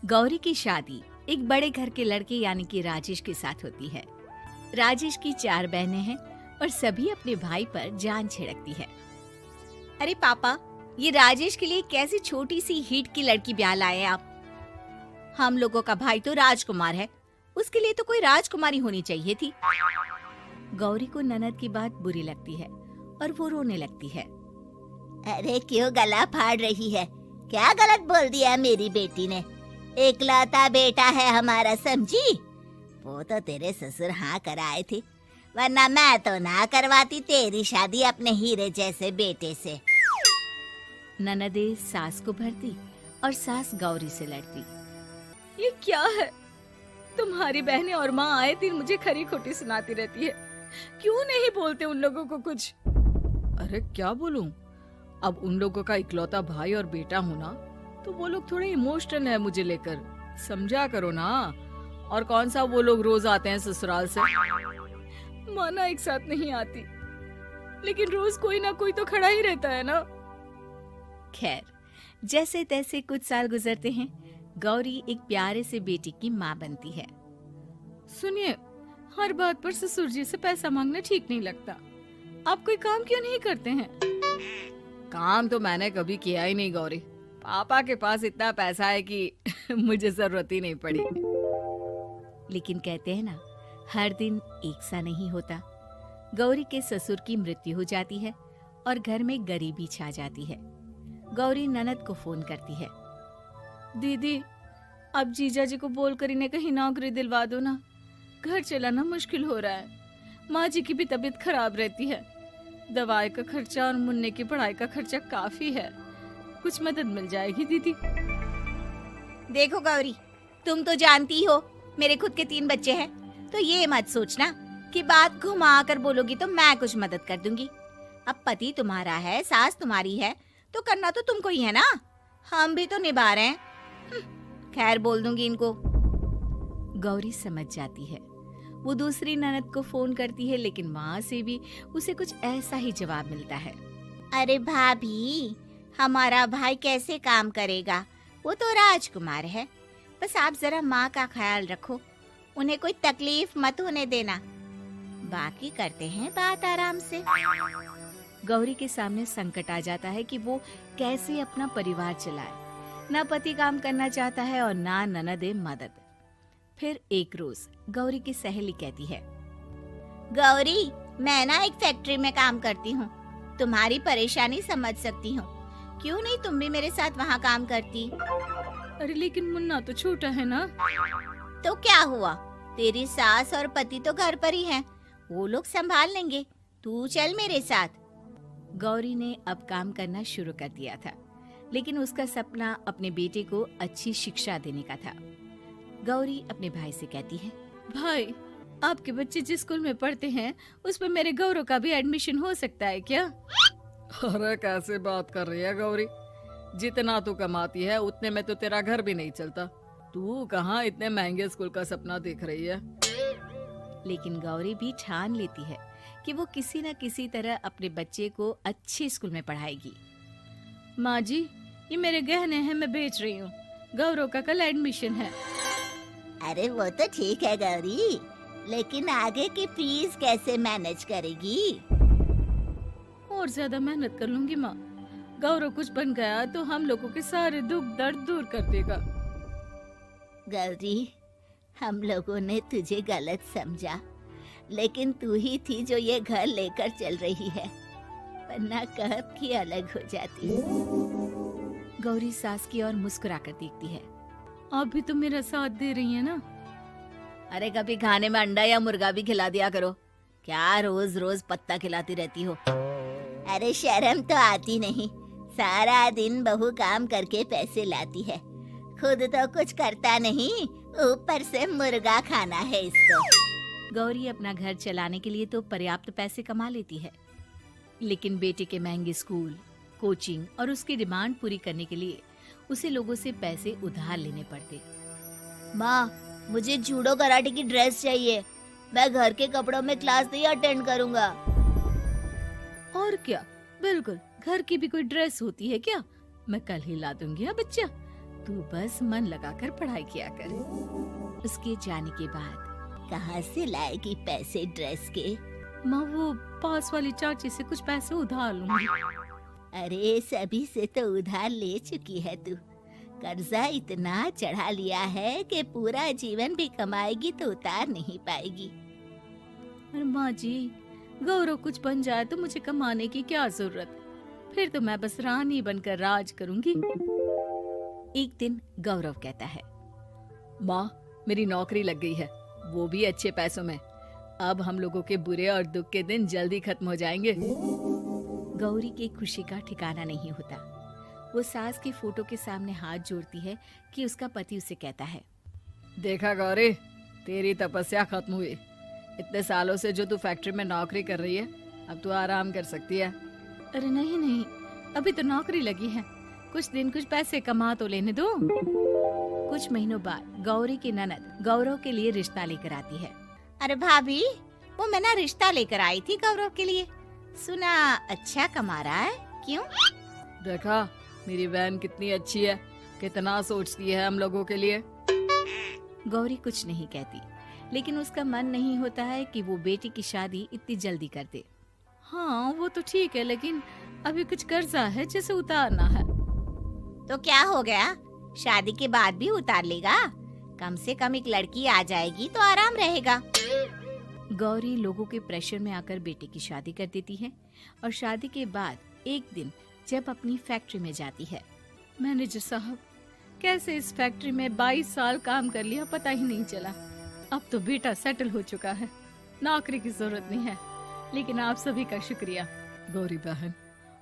गौरी की शादी एक बड़े घर के लड़के यानी कि राजेश के साथ होती है। राजेश की 4 बहनें हैं और सभी अपने भाई पर जान छिड़कती है। अरे पापा, ये राजेश के लिए कैसी छोटी सी हिट की लड़की ब्याह लाए आप? हम लोगों का भाई तो राजकुमार है, उसके लिए तो कोई राजकुमारी होनी चाहिए थी। गौरी को ननद की बात बुरी लगती है और वो रोने लगती है। अरे क्यों गला फाड़ रही है? क्या गलत बोल दिया मेरी बेटी ने? एकलौता बेटा है हमारा, समझी? वो तो तेरे ससुर हाँ कराए थे, वरना मैं तो ना करवाती तेरी शादी अपने हीरे जैसे बेटे से। ननदे सास को भरती और सास गौरी से लड़ती। ये क्या है? तुम्हारी बहनें और माँ आए दिन मुझे खरी खोटी सुनाती रहती है। क्यों नहीं बोलते उन लोगों को कुछ? अरे क्या बोलूं? अब उन लोगों का इकलौता भाई और बेटा होना, तो वो लोग थोड़े इमोशनल है मुझे लेकर, समझा करो ना। और कौन सा वो लोग रोज आते हैं ससुराल से? माना एक साथ नहीं आती, लेकिन रोज कोई ना कोई तो खड़ा ही रहता है ना। खैर, जैसे तैसे कुछ साल गुजरते हैं। गौरी एक प्यारे से बेटी की माँ बनती है। सुनिए, हर बात पर ससुर जी से पैसा मांगना ठीक नहीं लगता। आप कोई काम क्यों नहीं करते हैं? काम तो मैंने कभी किया ही नहीं गौरी। पापा के पास इतना पैसा है कि मुझे जरूरत ही नहीं पड़ी। लेकिन कहते हैं ना, हर दिन एक सा नहीं होता। गौरी के ससुर की मृत्यु हो जाती है और घर में गरीबी छा जाती है। गौरी ननद को फोन करती है। दीदी, अब जीजा जी को बोलकर इन्हें कहीं नौकरी दिलवा दो ना। घर चलाना मुश्किल हो रहा है। माँ जी की भी तबीयत खराब रहती है। दवाई का खर्चा और मुन्ने की पढ़ाई का खर्चा काफी है। कुछ मदद मिल जाएगी दीदी। देखो गौरी, तुम तो जानती हो मेरे खुद के 3 बच्चे हैं, तो ये मत सोचना कि बात घुमा कर बोलोगी तो मैं कुछ मदद कर दूंगी। अब पति तुम्हारा है, सास तुम्हारी है, तो करना तो तुमको ही है ना। हम भी तो निभा रहे हैं। खैर, बोल दूंगी इनको। गौरी समझ जाती है। वो दूसरी ननद को फोन करती है, लेकिन वहाँ से भी उसे कुछ ऐसा ही जवाब मिलता है। अरे भाभी, हमारा भाई कैसे काम करेगा? वो तो राजकुमार है। बस आप जरा माँ का ख्याल रखो, उन्हें कोई तकलीफ मत होने देना। बाकी करते हैं बात आराम से। गौरी के सामने संकट आ जाता है कि वो कैसे अपना परिवार चलाए। ना पति काम करना चाहता है और ना ननदे मदद। फिर एक रोज गौरी की सहेली कहती है, गौरी, मैं ना एक फैक्ट्री में काम करती हूँ, तुम्हारी परेशानी समझ सकती हूँ। क्यों नहीं तुम भी मेरे साथ वहाँ काम करती? अरे लेकिन मुन्ना तो छोटा है ना। तो क्या हुआ? तेरी सास और पति तो घर पर ही हैं, वो लोग संभाल लेंगे। तू चल मेरे साथ। गौरी ने अब काम करना शुरू कर दिया था, लेकिन उसका सपना अपने बेटे को अच्छी शिक्षा देने का था। गौरी अपने भाई से कहती है, भाई, आपके बच्चे जिस स्कूल में पढ़ते हैं उस पर मेरे गौरव का भी एडमिशन हो सकता है क्या? अरे कैसे बात कर रही है गौरी? जितना तू कमाती है उतने में तो तेरा घर भी नहीं चलता। तू कहाँ इतने महंगे स्कूल का सपना देख रही है? लेकिन गौरी भी ठान लेती है कि वो किसी न किसी तरह अपने बच्चे को अच्छे स्कूल में पढ़ाएगी। माँ जी, ये मेरे गहने हैं, मैं बेच रही हूँ। गौरव का कल एडमिशन है। अरे वो तो ठीक है गौरी, लेकिन आगे की फीस कैसे मैनेज करेगी? और ज्यादा मेहनत कर लूंगी माँ। गौरव कुछ बन गया तो हम लोगों के सारे दुख दर्द दूर कर देगा। गौरी, हम लोगं ने तुझे गलत समझा, लेकिन तू ही थी जो ये घर लेकर चल रही है, वरना कब की अलग हो जाती। गौरी सास की ओर मुस्कुराकर देखती है। आप भी तो मेरा साथ दे रही हैं ना। अरे कभी खाने में अंडा या मुर्गा भी खिला दिया करो। क्या रोज रोज पत्ता खिलाती रहती हो? अरे शर्म तो आती नहीं? सारा दिन बहू काम करके पैसे लाती है, खुद तो कुछ करता नहीं, ऊपर से मुर्गा खाना है इसको। गौरी अपना घर चलाने के लिए तो पर्याप्त पैसे कमा लेती है, लेकिन बेटे के महंगे स्कूल, कोचिंग और उसकी डिमांड पूरी करने के लिए उसे लोगों से पैसे उधार लेने पड़ते। माँ, मुझे जूडो कराटे की ड्रेस चाहिए। मैं घर के कपड़ों में क्लास नहीं अटेंड करूँगा। और क्या, बिल्कुल, घर की भी कोई ड्रेस होती है क्या? मैं कल ही ला दूंगी। हाँ बच्चा, तू बस मन लगाकर पढ़ाई किया कर। उसके जाने के बाद कहाँ से लाएगी पैसे ड्रेस के? माँ वो पास वाली चाची से कुछ पैसे उधार लूंगी। अरे सभी से तो उधार ले चुकी है तू। कर्जा इतना चढ़ा लिया है कि पूरा जीवन भी कमाएगी तो उतार नहीं पाएगी। अरे माँ जी, गौरव कुछ बन जाए तो मुझे कमाने की क्या जरूरत, फिर तो मैं बस रानी बनकर राज करूंगी। एक दिन गौरव कहता है, माँ मेरी नौकरी लग गई है, वो भी अच्छे पैसों में। अब हम लोगों के बुरे और दुख के दिन जल्दी खत्म हो जाएंगे। गौरी की खुशी का ठिकाना नहीं होता। वो सास की फोटो के सामने हाथ जोड़ती है कि उसका पति उसे कहता है, देखा गौरी, तेरी तपस्या खत्म हुई। इतने सालों से जो तू फैक्ट्री में नौकरी कर रही है, अब तू आराम कर सकती है। अरे नहीं नहीं, अभी तो नौकरी लगी है, कुछ दिन कुछ पैसे कमा तो लेने दो। कुछ महीनों बाद गौरी की ननद गौरव के लिए रिश्ता लेकर आती है। अरे भाभी, वो मैं ना रिश्ता लेकर आई थी गौरव के लिए, सुना अच्छा कमा रहा है, क्यों? देखा मेरी बहन कितनी अच्छी है, कितना सोचती है हम लोगों के लिए। गौरी कुछ नहीं कहती, लेकिन उसका मन नहीं होता है कि वो बेटी की शादी इतनी जल्दी कर दे। हाँ वो तो ठीक है, लेकिन अभी कुछ कर्जा है जिसे उतारना है। तो क्या हो गया, शादी के बाद भी उतार लेगा, कम से कम एक लड़की आ जाएगी तो आराम रहेगा। गौरी लोगों के प्रेशर में आकर बेटे की शादी कर देती है और शादी के बाद एक दिन जब अपनी फैक्ट्री में जाती है, मैनेजर साहब, कैसे इस फैक्ट्री में 22 साल काम कर लिया पता ही नहीं चला। अब तो बेटा सेटल हो चुका है, नौकरी की जरूरत नहीं है, लेकिन आप सभी का शुक्रिया। गौरी बहन,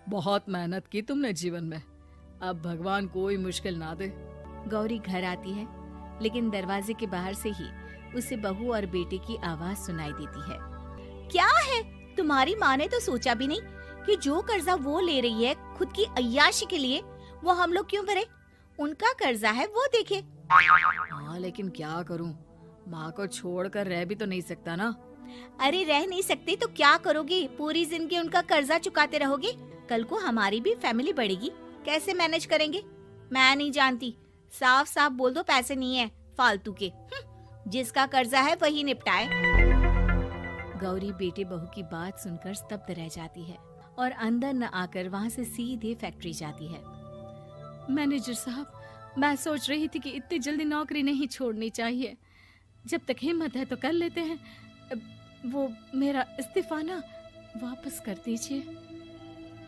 बहुत मेहनत की तुमने जीवन में, अब भगवान कोई मुश्किल ना दे। गौरी घर आती है, लेकिन दरवाजे के बाहर से ही उसे बहू और बेटे की आवाज सुनाई देती है। क्या है, तुम्हारी माँ ने तो सोचा भी नहीं कि जो कर्जा वो ले रही है खुद की अय्याशी के लिए, वो हम लोग क्यों भरे? उनका कर्जा है वो देखे। हाँ लेकिन क्या करूं, माँ को छोड़कर रह भी तो नहीं सकता ना। अरे रह नहीं सकते तो क्या करोगे, पूरी जिंदगी उनका कर्जा चुकाते रहोगे? कल को हमारी भी फैमिली बढ़ेगी, कैसे मैनेज करेंगे? मैं नहीं जानती, साफ साफ बोल दो पैसे नहीं है फालतू के। जिसका कर्जा है वही निपटाए। गौरी बेटे बहू की बात सुनकर स्तब्ध रह जाती है और अंदर न आकर वहाँ से सीधे फैक्ट्री जाती है। मैनेजर साहब, मैं सोच रही थी कि इतनी जल्दी नौकरी नहीं छोड़नी चाहिए, जब तक हिम्मत है तो कर लेते हैं। वो मेरा इस्तीफा ना वापस कर दीजिए।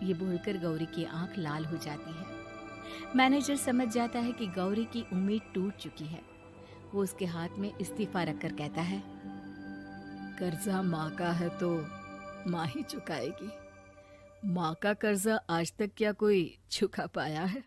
ये बोलकर गौरी की आंख लाल हो जाती है। मैनेजर समझ जाता है कि गौरी की उम्मीद टूट चुकी है। वो उसके हाथ में इस्तीफा रखकर कहता है, कर्जा माँ का है तो माँ ही चुकाएगी। माँ का कर्जा आज तक क्या कोई चुका पाया है?